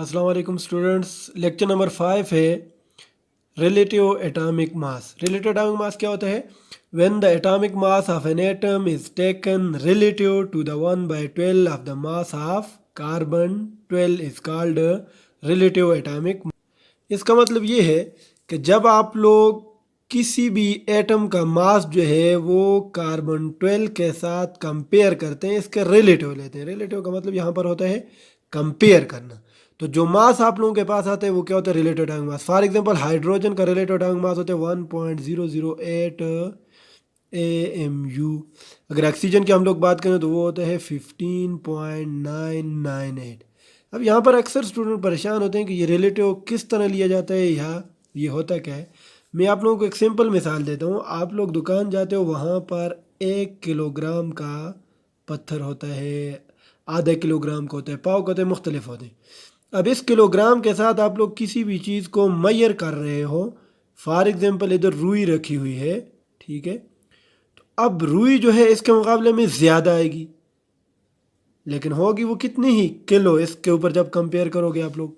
अस्सलाम वालेकुम students. Lecture number 5 है relative atomic mass. Relative atomic mass क्या होता है? When the atomic mass of an atom is taken relative to the 1/12 of the mass of carbon 12 is called relative atomic. इसका मतलब ये है कि जब आप लोग किसी भी एटम का मास जो है वो कार्बन 12 के साथ कंपेयर करते हैं, इसके रिलेटिव लेते हैं। रिलेटिव का मतलब यहाँ पर होता है कंपेयर करना। तो जो मास आप लोगों के पास आते हैं वो क्या होता है? Relative atomic mass. For example hydrogen का रिलेटिव एटॉमिक मास होता है 1.008 AMU। अगर ऑक्सीजन की हम लोग बात करें तो वो होता है 15.998। अब यहाँ पर अक्सर स्टूडेंट परेशान होते हैं कि ये रिलेटिव किस तरह लिया जाता है या ये होता क्या है। मैं आप लोगों को एक सिंपल मिसाल देता हूँ। आप लोग दुकान जाते हो, वहाँ पर 1 किलोग्राम का पत्थर होता है, आधा किलोग्राम का होता है, पाव का होता है, मुख्तलिफ होते हैं। अब इस किलोग्राम के साथ आप लोग किसी भी चीज़ को मैयर कर रहे हो। फॉर एग्जांपल इधर रुई रखी हुई है, ठीक है। तो अब रुई जो है इसके मुकाबले में ज़्यादा आएगी, लेकिन होगी वो कितनी ही किलो। इसके ऊपर जब कंपेयर करोगे आप लोग,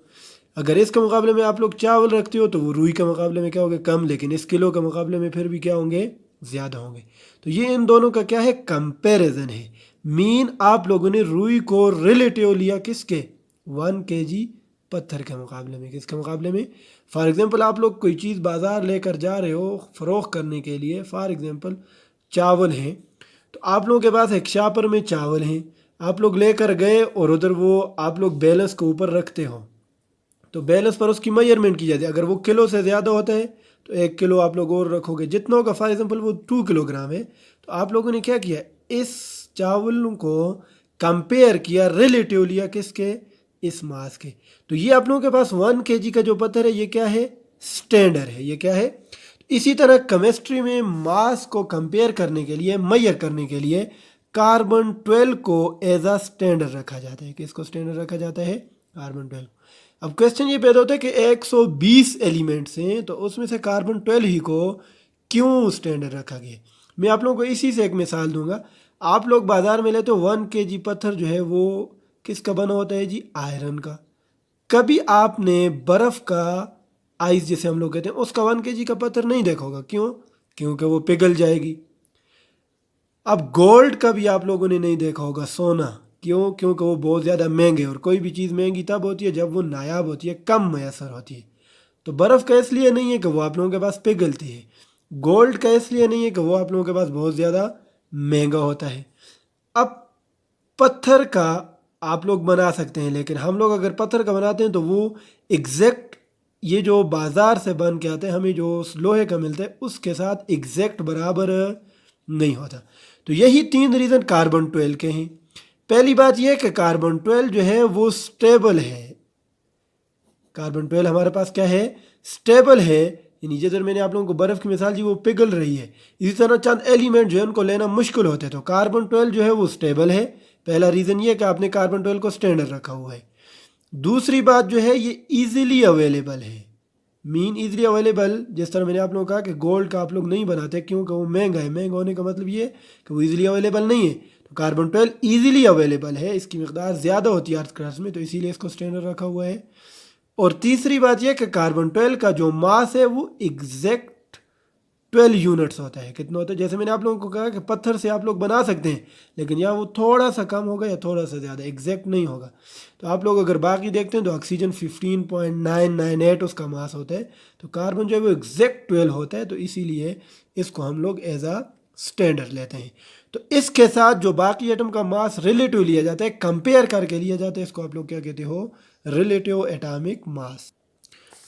अगर इसके मुकाबले में आप लोग चावल रखते हो तो वो रुई के मुकाबले में क्या होंगे? कम। लेकिन इस किलो के मुकाबले में फिर भी क्या होंगे? ज़्यादा होंगे। तो ये इन दोनों का क्या है? कंपैरिजन है। मीन आप लोगों ने रुई को रिलेटिव लिया किसके? 1 kg पत्थर के मुकाबले में। किसके मुकाबले में? फॉर एग्जांपल आप लोग कोई चीज़ बाज़ार लेकर जा रहे हो फ़रोख्त करने के लिए। फॉर एग्जांपल चावल हैं, तो आप लोगों के पास एक शापर में चावल हैं, आप लोग लेकर गए और उधर वो आप लोग बैलेंस को ऊपर रखते हो, तो बैलेंस पर उसकी मेजरमेंट की जाती है। अगर वो किलो से ज़्यादा होता है तो 1 किलो आप लोग और रखोगे, जितना होगा। फॉर एग्जांपल वो 2 किलोग्राम है, तो आप लोगों ने क्या किया? इस चावल को कंपेयर किया, रिलेटिव लिया किसके? इस मास के। तो ये आप लोगों के पास 1 kg का जो पत्थर है ये क्या है? स्टैंडर्ड है। ये क्या है? इसी तरह केमिस्ट्री में मास को कंपेयर करने के लिए, मैयर करने के लिए कार्बन 12 को एज अ स्टैंडर्ड रखा जाता है। किसको स्टैंडर्ड रखा जाता है? कार्बन 12। अब क्वेश्चन ये पैदा होता है कि 120 एलिमेंट्स हैं, तो उसमें से कार्बन 12 ही को क्यों स्टैंडर्ड रखा गया? मैं आप लोगों को इसी से एक मिसाल दूंगा। आप लोग बाजार में लेते हो 1 kg पत्थर जो है वो किसका बना होता है जी? आयरन का। कभी आपने बर्फ़ का, आइस जिसे हम लोग कहते हैं, उसका 1 kg का पत्थर नहीं देखा होगा। क्यों? क्योंकि वो पिघल जाएगी। अब गोल्ड का भी आप लोगों ने नहीं देखा होगा, सोना। क्यों? क्योंकि वो बहुत ज़्यादा महंगे, और कोई भी चीज़ महंगी तब होती है जब वो नायाब होती है, कम मैसर होती है। तो बर्फ़ का इसलिए नहीं है कि वो आप लोगों के पास पिघलती है। गोल्ड का इसलिए नहीं है कि वो आप लोगों के पास बहुत ज़्यादा महंगा होता है। अब पत्थर का आप लोग बना सकते हैं, लेकिन हम लोग अगर पत्थर का बनाते हैं तो वो एग्जैक्ट, ये जो बाज़ार से बन के आते हैं, हमें जो उस लोहे का मिलता है उसके साथ एग्जैक्ट बराबर नहीं होता। तो यही 3 रीज़न कार्बन 12 के हैं। पहली बात यह है कि कार्बन 12 जो है वो स्टेबल है। कार्बन 12 हमारे पास क्या है? स्टेबल है। यानी जैसे मैंने आप लोगों को बर्फ़ की मिसाल दी, वो पिघल रही है। इसी तरह चंद एलिमेंट जो है उनको लेना मुश्किल होते हैं, तो कार्बन 12 जो है वो स्टेबल है। पहला रीज़न ये है कि आपने कार्बन 12 को स्टैंडर्ड रखा हुआ है। दूसरी बात जो है, ये ईजिली अवेलेबल है। मीन ईजिली अवेलेबल, जिस तरह मैंने आप लोगों को कहा कि गोल्ड का आप लोग नहीं बनाते क्योंकि वो महंगा है। महंगा होने का मतलब ये है कि वो ईजिली अवेलेबल नहीं है। तो कार्बन 12 ईजिली अवेलेबल है, इसकी मकदार ज़्यादा होती है अर्थ क्रस्ट में, तो इसीलिए इसको स्टैंडर्ड रखा हुआ है। और तीसरी बात यह कि कार्बन 12 का जो मास है वो एग्जैक्ट 12 यूनिट्स होता है। कितना होता है? जैसे मैंने आप लोगों को कहा कि पत्थर से आप लोग बना सकते हैं, लेकिन या वो थोड़ा सा कम होगा या थोड़ा सा ज़्यादा, एग्जैक्ट नहीं होगा। तो आप लोग अगर बाकी देखते हैं तो ऑक्सीजन 15.998 उसका मास होता है, तो कार्बन जो है वो एग्जैक्ट 12 होता है। तो इसीलिए इसको हम लोग एज आ स्टैंडर्ड लेते हैं। तो इसके साथ जो बाकी एटम का मास रिलेटिव लिया जाता है, कंपेयर करके लिया जाता है, इसको आप लोग क्या कहते हो? रिलेटिव एटॉमिक मास।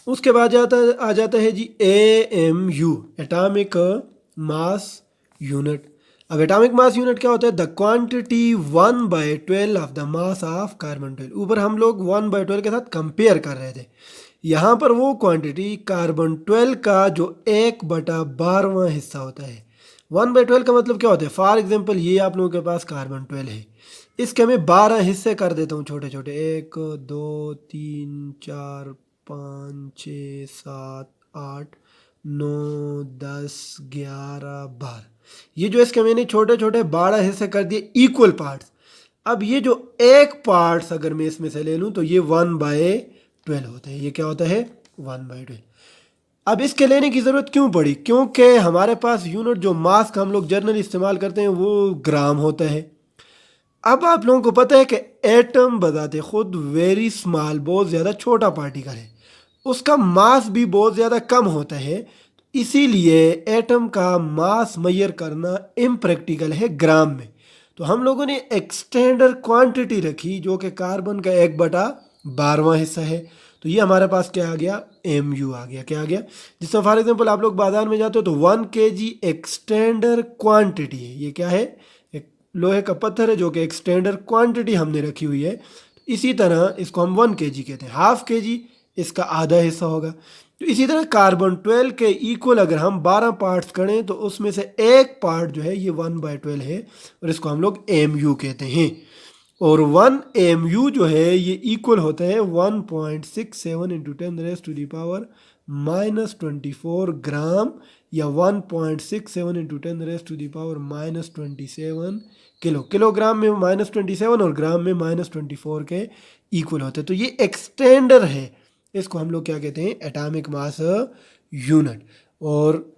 उसके बाद आ जाता है जी AMU, एटॉमिक मास यूनिट। अब एटॉमिक मास यूनिट क्या होता है? The quantity 1/12 of the mass of carbon 12। ऊपर हम लोग 1/12 के साथ कंपेयर कर रहे थे। यहाँ पर वो क्वांटिटी कार्बन 12 का जो 1/12वां हिस्सा होता है। 1/12 का मतलब क्या होता है? फॉर एग्जाम्पल ये आप लोगों के पास कार्बन 12 है, इसके मैं 12 हिस्से कर देता हूँ छोटे छोटे, 1 2 3 4 5 6 7 8 9 10 11 12। ये जो इसके मैंने छोटे छोटे 12 हिस्से कर दिए इक्वल पार्ट्स। अब ये जो एक पार्ट्स अगर मैं इसमें से ले लूँ तो ये 1/12 12 होते हैं। ये क्या होता है 1/12। अब इसके लेने की ज़रूरत क्यों पड़ी? क्योंकि हमारे पास यूनिट जो मास का हम लोग जनरली इस्तेमाल करते हैं वो ग्राम होता है। अब आप लोगों को पता है कि एटम बजाते खुद वेरी स्मॉल, बहुत ज़्यादा छोटा पार्टिकल है, उसका मास भी बहुत ज़्यादा कम होता है। इसीलिए एटम का मास मेजर करना इम्प्रैक्टिकल है ग्राम में। तो हम लोगों ने एक्सटेंडर क्वांटिटी रखी जो कि कार्बन का 1/12वां हिस्सा है। तो ये हमारे पास क्या आ गया, MU आ गया। क्या आ गया? जिसमें फॉर एग्जांपल आप लोग बाजार में जाते हो तो 1 kg एक्सटेंडर क्वांटिटी है। ये क्या है? एक लोहे का पत्थर है जो कि एक्सटेंडर क्वांटिटी हमने रखी हुई है। इसी तरह इसको हम 1 kg कहते हैं। 1/2 kg इसका आधा हिस्सा होगा। तो इसी तरह कार्बन 12 के इक्वल अगर हम 12 पार्ट्स करें तो उसमें से एक पार्ट जो है ये 1/12 है और इसको हम लोग MU कहते हैं। और 1 MU जो है ये इक्वल होता है 1.67 इंटू 10⁻⁻24 ग्राम, या 1.67 इंटू 10⁻⁻27 किलो। किलोग्राम में -27 और ग्राम में -24 के इक्वल होते हैं। तो ये एक्सटेंडर है, इसको हम लोग क्या कहते हैं, एटॉमिक मास यूनिट। और